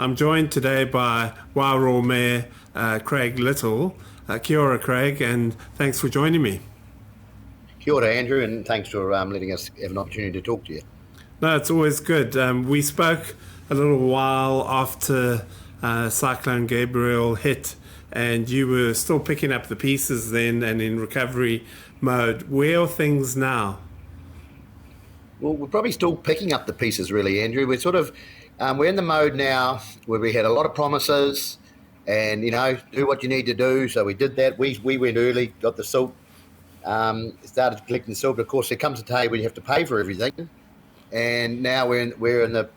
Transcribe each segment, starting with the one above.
I'm joined today by Wairoa Mayor Craig Little. Kia ora, Craig, and thanks for joining me. Kia ora, Andrew, and thanks for letting us have an opportunity to talk to you. No, it's always good. We spoke a little while after Cyclone Gabriel hit, and you were still picking up the pieces then and in recovery mode. Where are things now? Well, we're probably still picking up the pieces, really, Andrew. We're sort of we're in the mode now where we had a lot of promises, and do what you need to do. So we did that. We went early, got the silt, started collecting the silt. Of course, there comes a day when you have to pay for everything, and now we're in the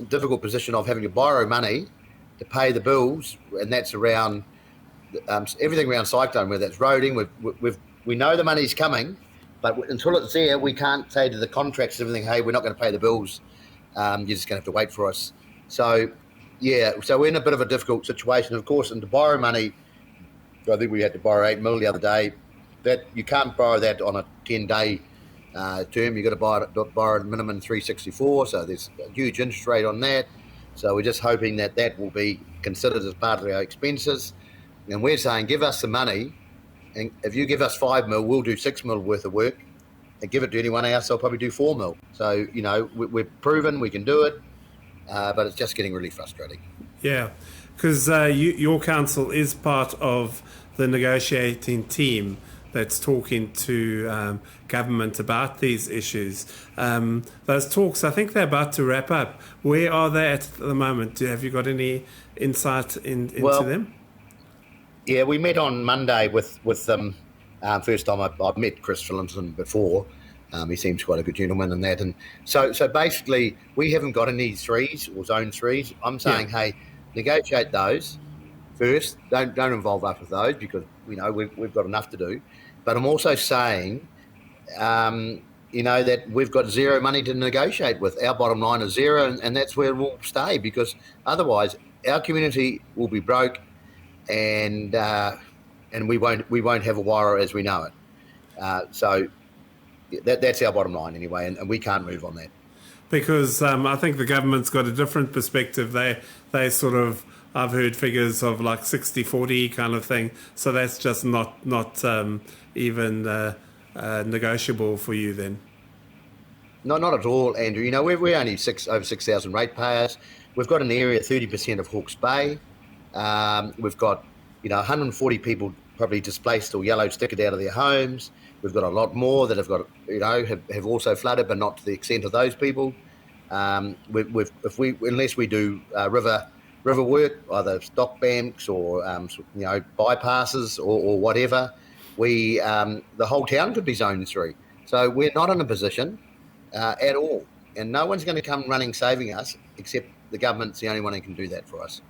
difficult position of having to borrow money to pay the bills, and that's around everything around Cyclone, whether that's roading. We know the money's coming, but until it's there, we can't say to the contracts and everything, hey, we're not going to pay the bills. You're just going to have to wait for us. So we're in a bit of a difficult situation, of course, and to borrow money, I think we had to borrow 8 mil the other day. That you can't borrow that on a 10-day term. You've got to borrow a minimum 364, so there's a huge interest rate on that. So we're just hoping that will be considered as part of our expenses. And we're saying, give us the money, and if you give us 5 mil, we'll do 6 mil worth of work, and give it to anyone else, they'll probably do 4 mil. So, we're proven we can do it, but it's just getting really frustrating. Yeah, because your council is part of the negotiating team that's talking to government about these issues. Those talks, I think they're about to wrap up. Where are they at the moment? Have you got any insight into them? Yeah, we met on Monday with them. First time I've met Chris Phillimson before. He seems quite a good gentleman and that. And so basically, we haven't got any threes or zone threes. I'm saying, hey, negotiate those first. Don't involve us with those because we've got enough to do. But I'm also saying, that we've got zero money to negotiate with. Our bottom line is zero, and that's where we'll stay because otherwise our community will be broke, and we won't have a Wairoa as we know it. So that's our bottom line anyway, and we can't move on that. Because I think the government's got a different perspective. They sort of, I've heard figures of like 60-40 kind of thing. So that's just not even negotiable for you then. No, not at all, Andrew. We're only over 6,000 ratepayers. We've got an area 30% of Hawke's Bay. We've got 140 people probably displaced or yellow stickered out of their homes. We've got a lot more that have got have also flooded, but not to the extent of those people. Unless we do river work, either stock banks or bypasses or whatever, the whole town could be zone 3. So we're not in a position at all, and no one's going to come running saving us except the government's the only one who can do that for us.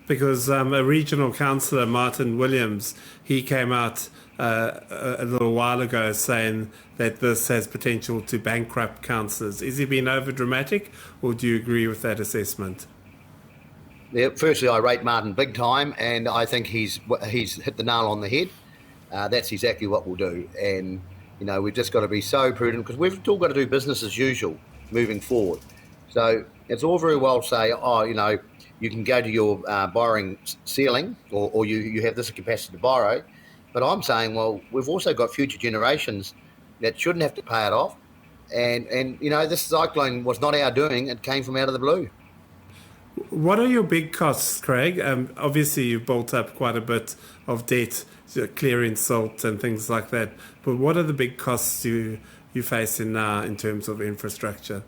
Because a regional councillor, Martin Williams, he came out a little while ago saying that this has potential to bankrupt councillors. Is he being over dramatic, or do you agree with that assessment? Yeah, firstly, I rate Martin big time, and I think he's hit the nail on the head. That's exactly what we'll do, and we've just got to be so prudent because we've still got to do business as usual moving forward. So it's all very well say, you can go to your borrowing ceiling, or you have this capacity to borrow. But I'm saying, well, we've also got future generations that shouldn't have to pay it off. And this cyclone was not our doing. It came from out of the blue. What are your big costs, Craig? Obviously, you've built up quite a bit of debt, clearing silt and things like that. But what are the big costs you're facing now in terms of infrastructure?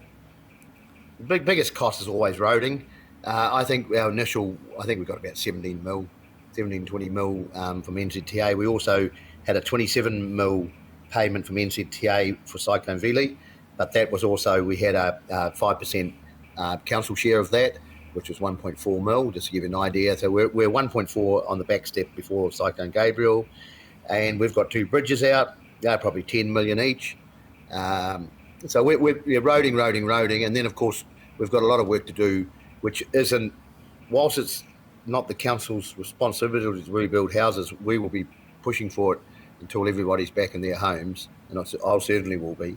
The biggest cost is always roading. I think we've got about 17, 20 mil from NZTA. We also had a 27 mil payment from NZTA for Cyclone Vili, but that was also, we had a 5% council share of that, which was 1.4 mil, just to give you an idea. So we're 1.4 on the back step before Cyclone Gabriel, and we've got 2 bridges out. They're probably 10 million each. So we're roading, and then of course we've got a lot of work to do, which isn't, whilst it's not the council's responsibility to rebuild houses, we will be pushing for it until everybody's back in their homes, and I certainly will be.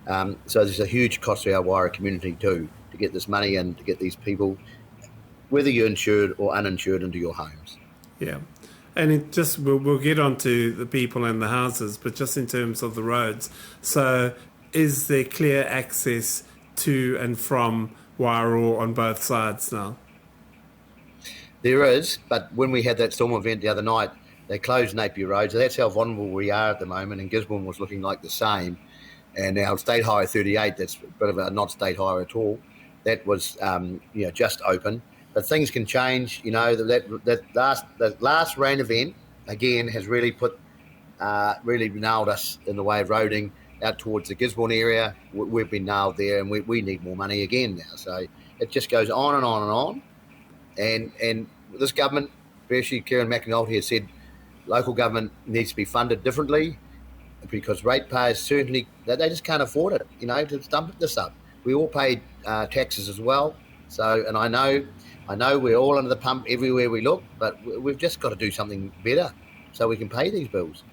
So there's a huge cost to our Wairoa community too, to get this money and to get these people. whether you're insured or uninsured, into your homes. Yeah. And it just we'll get on to the people and the houses, but just in terms of the roads. So is there clear access to and from Wairoa on both sides now? There is, but when we had that storm event the other night, they closed Napier Road, so that's how vulnerable we are at the moment, and Gisborne was looking like the same. And now State Highway 38, that's a bit of a not state highway at all, that was just open. But things can change. That last rain event, again, has really really nailed us in the way of roading out towards the Gisborne area. We've been nailed there, and we need more money again now. So it just goes on and on and on. And this government, especially Kieran McAnulty, has said local government needs to be funded differently, because ratepayers certainly, they just can't afford it, to dump this up. We all pay taxes as well. So, and I know we're all under the pump everywhere we look, but we've just got to do something better so we can pay these bills.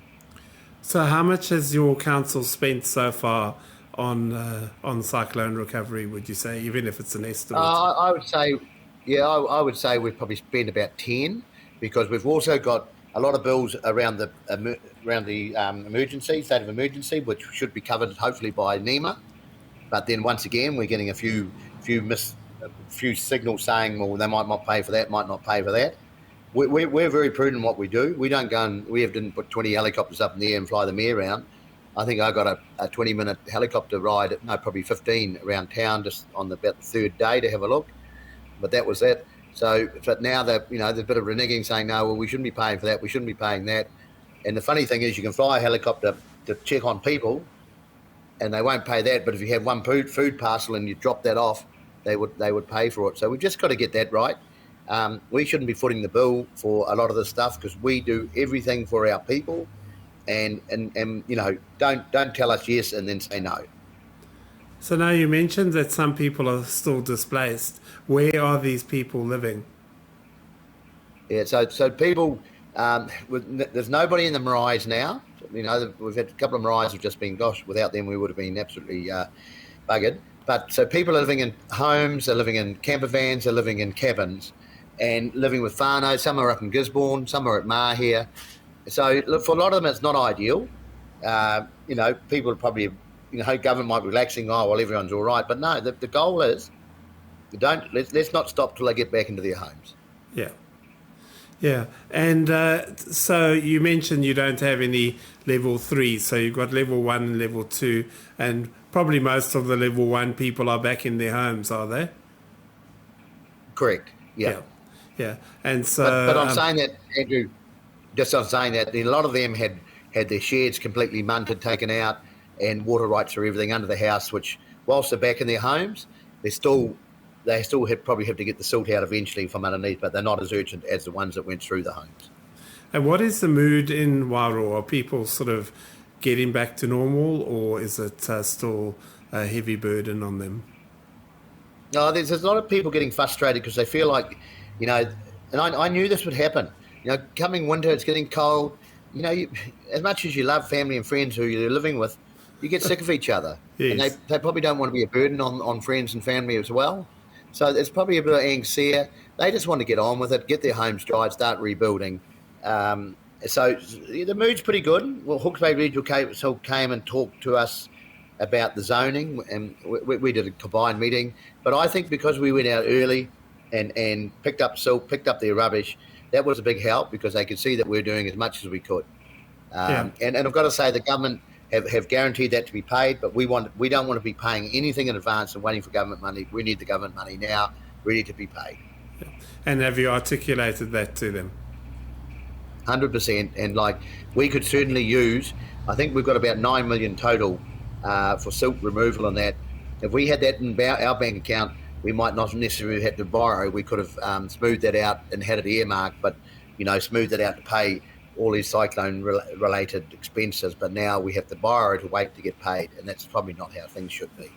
So how much has your council spent so far on Cyclone Recovery, would you say, even if it's an estimate? I would say we've probably spent about 10, because we've also got a lot of bills around the emergency, state of emergency, which should be covered hopefully by NEMA. But then once again, we're getting a few signals saying, well, they might not pay for that, might not pay for that. We're very prudent in what we do. We don't go and didn't put 20 helicopters up in the air and fly them around. I think I got a 20-minute helicopter ride, probably 15 around town just on about the third day to have a look. But that was it. So, but now that there's a bit of reneging saying, no, well, we shouldn't be paying for that. We shouldn't be paying that. And the funny thing is, you can fly a helicopter to check on people, and they won't pay that. But if you have one food parcel and you drop that off, they would pay for it. So we've just got to get that right. We shouldn't be footing the bill for a lot of this stuff, because we do everything for our people, and don't tell us yes and then say no. So now you mentioned that some people are still displaced. Where are these people living? Yeah, so people, there's nobody in the Marais now. We've had a couple of Marais who've just been, gosh, without them we would have been absolutely buggered. But so people are living in homes, they're living in camper vans, they're living in cabins, and living with whānau. Some are up in Gisborne, some are at Mahia. So look, for a lot of them it's not ideal. People are probably, government might be relaxing, oh, well, everyone's all right. But no, the goal is, let's not stop till they get back into their homes. Yeah. Yeah. And so you mentioned you don't have any level 3, so you've got level 1 and level 2, and probably most of the level 1 people are back in their homes, are they? Correct. Yeah. Yeah. And so, but I'm saying that, Andrew, I'm saying that a lot of them had their sheds completely munted, taken out, and water rights for everything under the house, which, whilst they're back in their homes, they still probably have to get the silt out eventually from underneath, but they're not as urgent as the ones that went through the homes. And what is the mood in Wairoa? Are people sort of getting back to normal, or is it still a heavy burden on them? No, there's a lot of people getting frustrated because they feel like, and I knew this would happen. Coming winter, it's getting cold. As much as you love family and friends who you're living with, you get sick of each other. Yes. And they probably don't want to be a burden on friends and family as well. So there's probably a bit of angst there. They just want to get on with it, get their homes dried, start rebuilding. So the mood's pretty good. Well, Hawke's Bay Regional Council came and talked to us about the zoning, and we did a combined meeting. But I think because we went out early and picked up silt, picked up their rubbish, that was a big help, because they could see that we're doing as much as we could. And I've got to say, the government have guaranteed that to be paid, but we don't want to be paying anything in advance and waiting for government money. We need the government money now, ready to be paid. Yeah. And have you articulated that to them? 100%. And we could certainly use, I think we've got about 9 million total for silt removal and that. If we had that in our bank account, we might not necessarily have to borrow. We could have smoothed that out and had it earmarked, but smoothed it out to pay all these cyclone-related expenses. But now we have to borrow to wait to get paid, and that's probably not how things should be.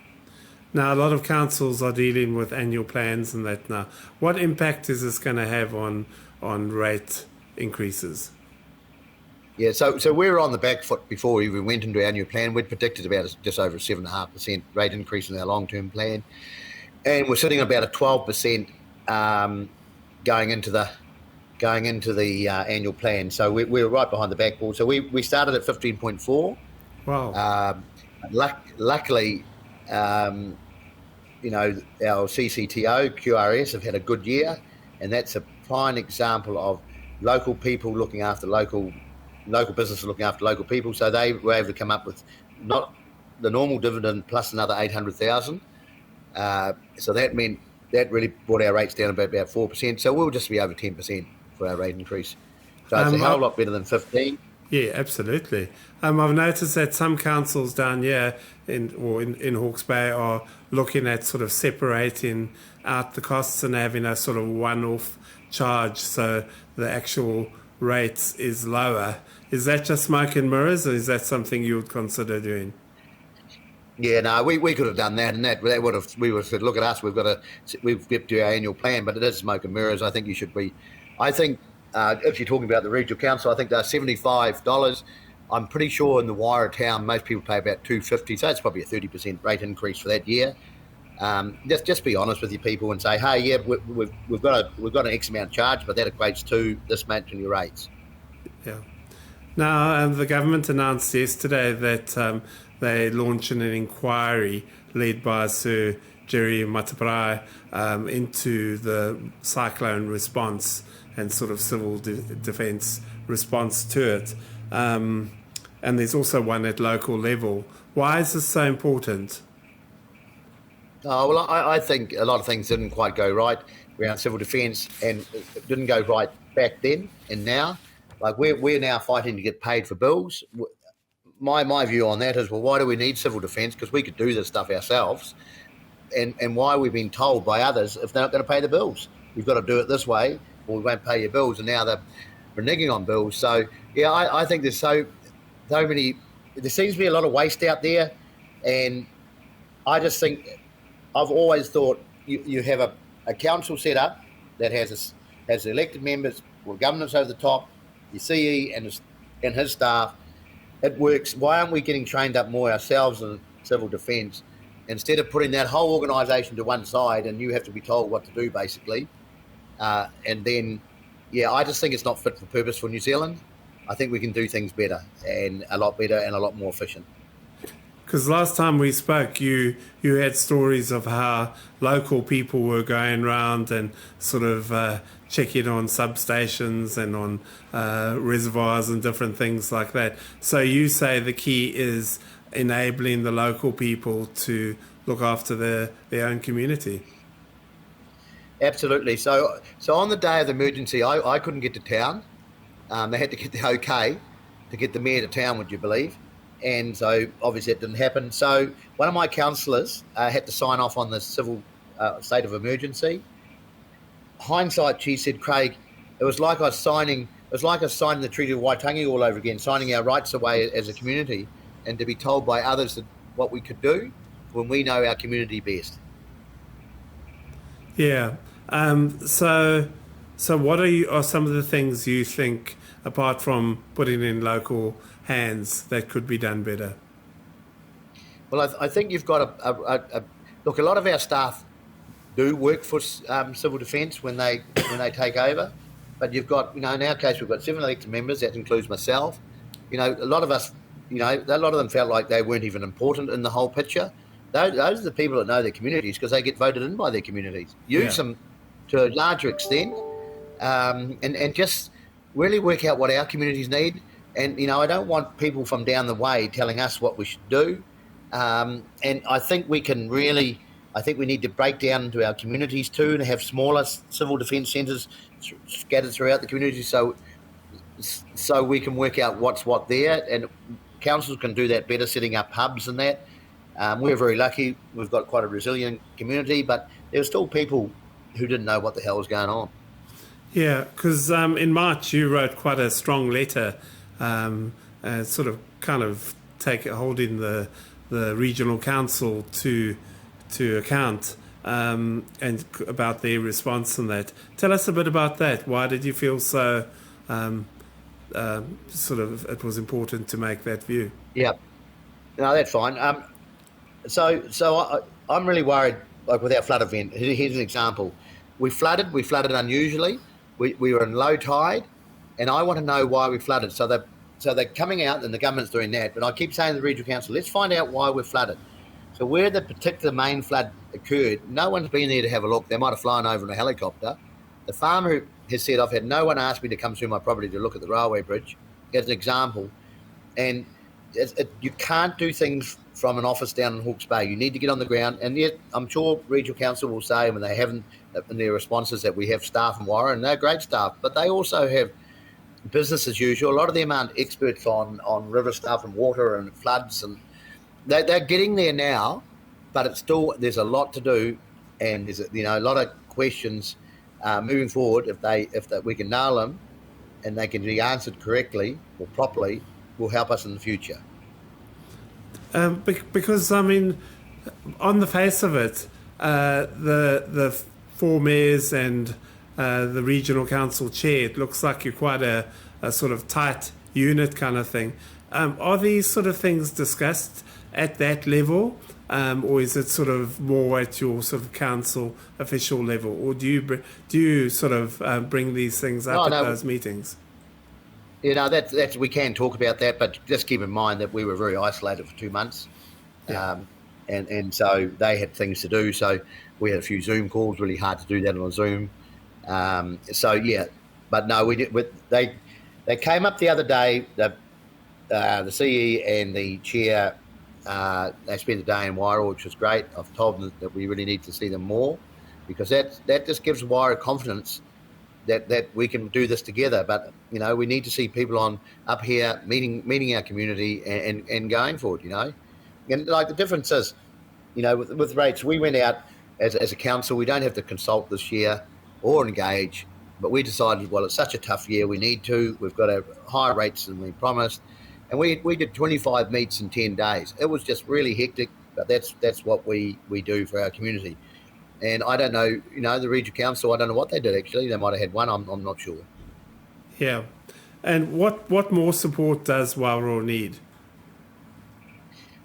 Now, a lot of councils are dealing with annual plans and that now. What impact is this going to have on rate increases? Yeah, so we were on the back foot before we even went into our annual plan. We'd predicted about just over a 7.5% rate increase in our long-term plan. And we're sitting at about a 12% going into the annual plan. So we were right behind the backboard. So we started at 15.4. Wow. Luckily, our CCTO, QRS have had a good year, and that's a prime example of local people looking after local businesses looking after local people. So they were able to come up with not the normal dividend plus another 800,000. So that meant that really brought our rates down about 4%. So we'll just be over 10% for our rate increase. So it's a hell of a lot better than 15. Yeah, absolutely. I've noticed that some councils down here in Hawke's Bay are looking at sort of separating out the costs and having a sort of one-off charge, so the actual rate is lower. Is that just smoke and mirrors, or is that something you would consider doing? Yeah, no, we could have done that, and that would have said, look at us, we've got to our annual plan, but it is smoke and mirrors. I think you should be. I think if you're talking about the regional council, I think they're $75. I'm pretty sure in the Wairoa town, most people pay about $250, so it's probably a 30% rate increase for that year. Just be honest with your people and say, hey, yeah, we've got an X amount charge, but that equates to this much in your rates. Yeah. Now, the government announced yesterday that they're launching an inquiry led by Sir Jerry Mataparai into the cyclone response and sort of civil defence response to it. And there's also one at local level. Why is this so important? Oh, well, I think a lot of things didn't quite go right around civil defence, and it didn't go right back then and now. Like we're now fighting to get paid for bills. My view on that is, well, why do we need civil defence? Because we could do this stuff ourselves. And why we've been told by others if they're not going to pay the bills, you've got to do it this way, or we won't pay your bills. And now they're reneging on bills. So yeah, I think there's so many. There seems to be a lot of waste out there, and I just think I've always thought you have a council set up that has elected members with governance over the top, your CE and his staff. It works. Why aren't we getting trained up more ourselves in civil defence instead of putting that whole organisation to one side and you have to be told what to do, basically? And then, yeah, I just think it's not fit for purpose for New Zealand. I think we can do things better and a lot more efficient. Because last time we spoke, you had stories of how local people were going around and sort of checking on substations and on reservoirs and different things like that. So you say the key is enabling the local people to look after their own community. Absolutely. So on the day of the emergency, I couldn't get to town. They had to get the okay to get the mayor to town, would you believe? And so obviously it didn't happen. So one of my councillors had to sign off on the civil state of emergency. Hindsight, she said, Craig, it was like us signing the Treaty of Waitangi all over again, signing our rights away as a community, and to be told by others what we could do when we know our community best. Yeah. So what are some of the things you think, apart from putting in local hands, that could be done better? Well, I think you've got look. A lot of our staff do work for civil defence when they take over, but you've got, in our case, we've got 7 elected members. That includes myself. A lot of us, a lot of them felt like they weren't even important in the whole picture. Those are the people that know their communities because they get voted in by their communities. Use them to a larger extent, and just really work out what our communities need. And, I don't want people from down the way telling us what we should do. And I think we need to break down into our communities too and have smaller civil defence centres scattered throughout the community so we can work out what's what there. And councils can do that better, setting up hubs and that. We're very lucky. We've got quite a resilient community, but there were still people who didn't know what the hell was going on. Yeah, because in March you wrote quite a strong letter sort of kind of holding the regional council to account and about their response on that. Tell us a bit about that. Why did you feel so sort of it was important to make that view? Yeah, no, that's fine. So I'm really worried, like with our flood event. Here's an example. we flooded unusually. We were in low tide, and I want to know why we flooded. So they're coming out, and the government's doing that. But I keep saying to the regional council, let's find out why we're flooded. So where the particular main flood occurred, no one's been there to have a look. They might have flown over in a helicopter. The farmer has said, I've had no one ask me to come through my property to look at the railway bridge, as an example. And you can't do things from an office down in Hawke's Bay. You need to get on the ground. And yet, I'm sure regional council will say when they haven't, in their responses, that we have staff in Wairoa, and they're great staff, but they also have business as usual. A lot of them aren't experts on river stuff and water and floods, and they're getting there now, but it's still, there's a lot to do, and there's a lot of questions moving forward. If we can nail them and they can be answered correctly or properly, will help us in the future. Because I mean, on the face of it, the four mayors and the regional council chair, it looks like you're quite a sort of tight unit kind of thing. Are these sort of things discussed at that level, or is it sort of more at your sort of council official level, or do you sort of bring these things up at those meetings? That's we can talk about that, but just keep in mind that we were very isolated for 2 months, and so they had things to do. So we had a few Zoom calls. Really hard to do that on a Zoom. But no, we did. They came up the other day. The CE and the chair. They spent the day in Wairoa, which was great. I've told them that we really need to see them more, because that just gives Wairoa confidence that we can do this together. But we need to see people up here meeting our community and going forward. And like the difference is, with rates, we went out as a council. We don't have to consult this year or engage, but we decided, well, it's such a tough year, we need to. We've got higher rates than we promised. And we did 25 meets in 10 days. It was just really hectic, but that's what we do for our community. And I don't know, the regional council, I don't know what they did actually. They might have had one, I'm not sure. Yeah. And what more support does Wairoa need?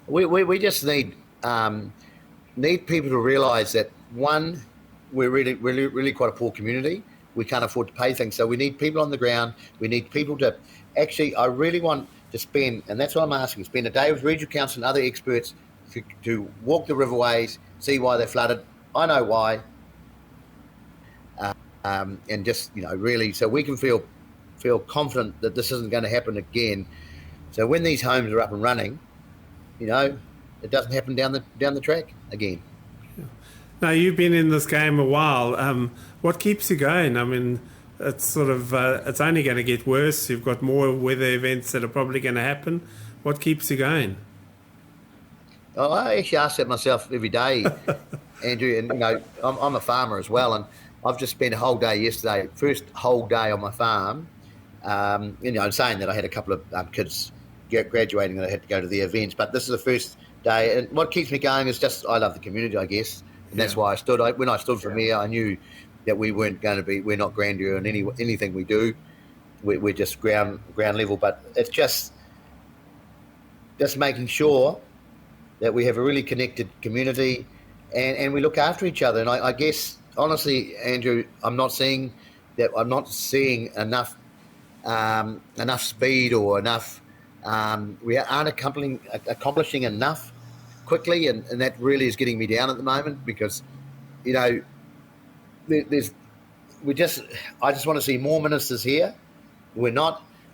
We just need people to realise that, one, we're really quite a poor community. We can't afford to pay things. So we need people on the ground. We need people to actually, I really want to spend, and that's what I'm asking, spend a day with regional council and other experts to walk the riverways, see why they're flooded. I know why. And just, really, so we can feel confident that this isn't going to happen again. So when these homes are up and running, it doesn't happen down the track again. Now, you've been in this game a while. What keeps you going? I mean, it's sort of it's only going to get worse. You've got more weather events that are probably going to happen. What keeps you going? Oh, I actually ask that myself every day, Andrew. And I'm a farmer as well, and I've just spent a whole day yesterday, first whole day on my farm. I'm saying that I had a couple of kids graduating and I had to go to the events, but this is the first day. And what keeps me going is just I love the community, I guess, and that's why I stood. When I stood for mayor, I knew that we weren't going to be. We're not grandeur in anything we do. We're just ground level, but it's just making sure that we have a really connected community and we look after each other. And I guess, honestly, Andrew, I'm not seeing enough speed or enough. We aren't accomplishing enough quickly, and that really is getting me down at the moment, because, I just want to see more ministers here.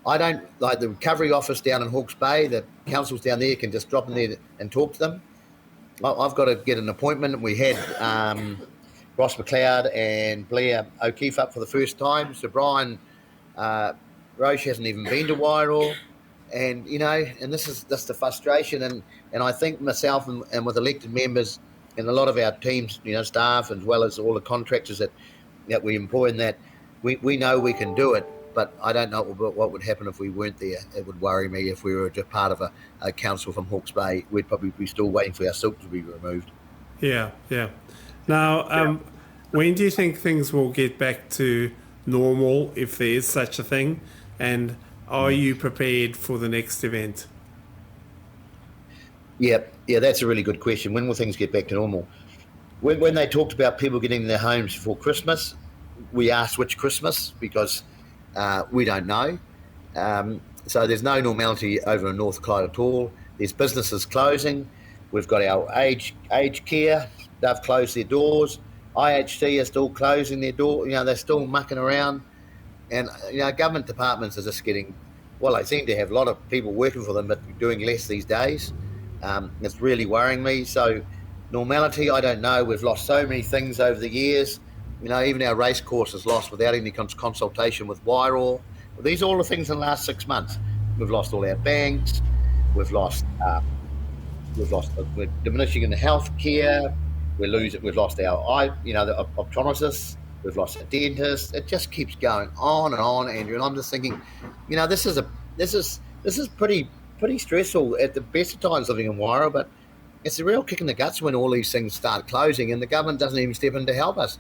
I don't like the recovery office down in Hawke's Bay. The councils down there can just drop in there and talk to them. I've got to get an appointment. We had Ross McLeod and Blair O'Keefe up for the first time. So Brian Roche hasn't even been to Wairoa. And, and this is just the frustration. And I think myself and with elected members and a lot of our teams, staff, as well as all the contractors that we employ in that, we know we can do it. But I don't know what would happen if we weren't there. It would worry me if we were just part of a council from Hawke's Bay. We'd probably be still waiting for our silk to be removed. Yeah. Now, when do you think things will get back to normal, if there is such a thing? And are you prepared for the next event? Yeah, that's a really good question. When will things get back to normal? when they talked about people getting their homes before Christmas, we asked which Christmas because we don't know. So there's no normality over in North Clyde at all. There's businesses closing. We've got our aged care. They've closed their doors. IHC are still closing their door. They're still mucking around. And, government departments are just getting, well, they seem to have a lot of people working for them, but doing less these days. It's really worrying me. So normality, I don't know. We've lost so many things over the years. Even our race course is lost without any consultation with Wairoa. These are all the things in the last 6 months. We've lost all our banks. We've lost. We're diminishing in the healthcare. We've lost our the optometrists. We've lost our dentists. It just keeps going on and on, Andrew. And I'm just thinking, this is pretty stressful at the best of times living in Wairoa, but it's a real kick in the guts when all these things start closing and the government doesn't even step in to help us.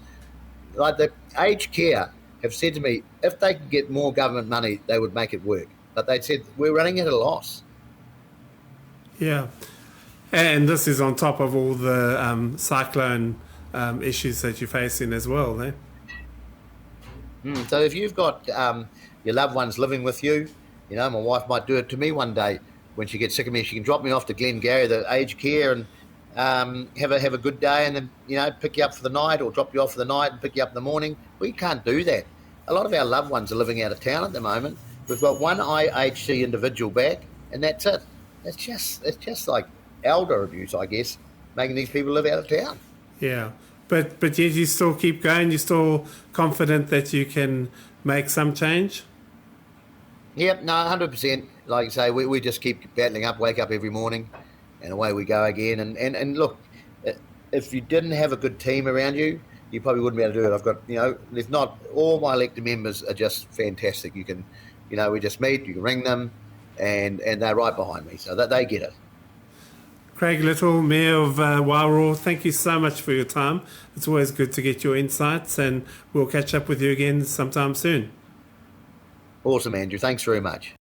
Like the aged care have said to me, if they could get more government money, they would make it work. But they said, we're running at a loss. Yeah. And this is on top of all the cyclone issues that you're facing as well, eh? So if you've got your loved ones living with you, my wife might do it to me one day. When she gets sick of me, she can drop me off to Glengarry, the aged care, and have a good day, and then pick you up for the night, or drop you off for the night and pick you up in the morning. We can't do that. A lot of our loved ones are living out of town at the moment. We've got one IHC individual back, and that's it. It's just like elder abuse, I guess, making these people live out of town. Yeah, but yet you still keep going. You're still confident that you can make some change. Yep, no, 100%. Like I say, we just keep battling up, wake up every morning, and away we go again. And look, if you didn't have a good team around you, you probably wouldn't be able to do it. I've got, there's not, all my elected members are just fantastic. You can, we just meet, you can ring them, and they're right behind me, so that they get it. Craig Little, Mayor of Wairoa, thank you so much for your time. It's always good to get your insights, and we'll catch up with you again sometime soon. Awesome, Andrew. Thanks very much.